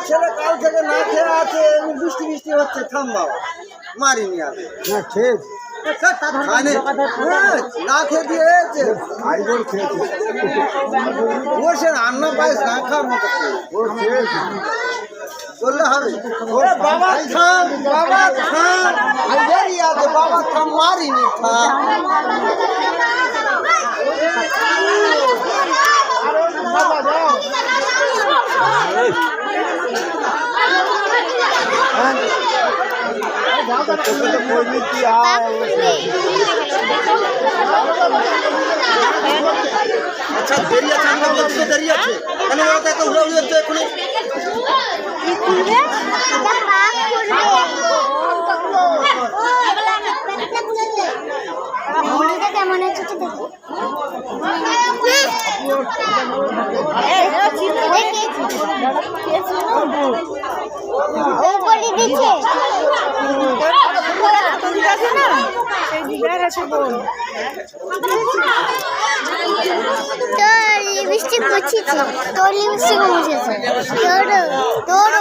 ছেলে কাল থেকে না খেয়ে আছে, বৃষ্টি বৃষ্টি হচ্ছে, থাম বাবা, মারিনি আগে না খেয়ে দিয়েছে বসে রান্না পাইস না খাওয়ার মতো বললে হবে। বাবা থাম, বাবা থাম, আছে বাবা থাম, মারিনি থাম। আচ্ছা দেরি আছে, আমরা বলছি দেরি আছে, কেন এত উড়াউড়ি হচ্ছে এখনই? কেমন আছে লিপস্টিক মুছেছে, তোর লিপস্টিক মুছেছে, তোর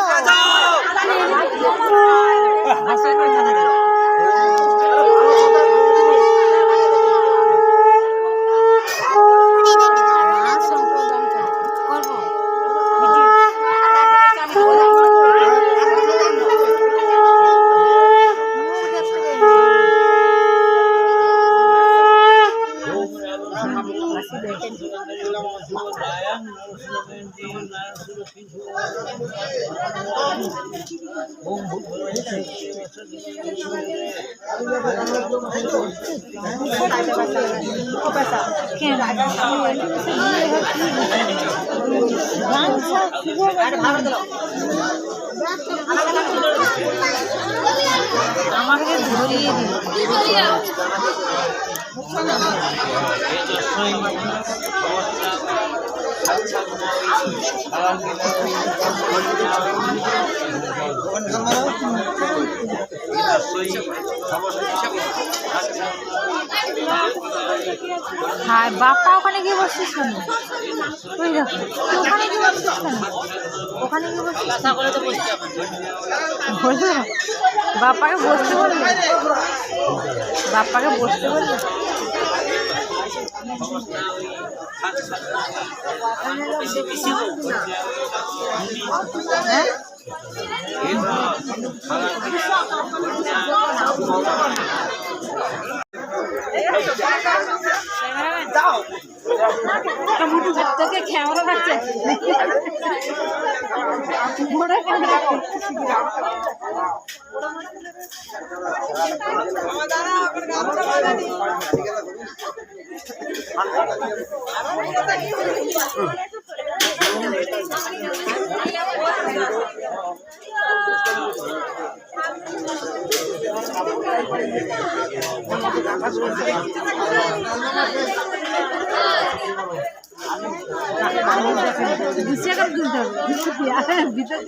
আমাকে ধরিয়ে দিল। হ্যাঁ বাপ্পা ওখানে গিয়ে বসছিস কেন? ওই দেখো ওখানে গিয়ে বসছিস কেন? ওখানে গিয়ে বসছিস বাপ্পাকে বসতে বলবে, বাপ্পাকে বসতে বলবে। হ্যাঁ তোকে ক্যামেরা রাখছে ভিতর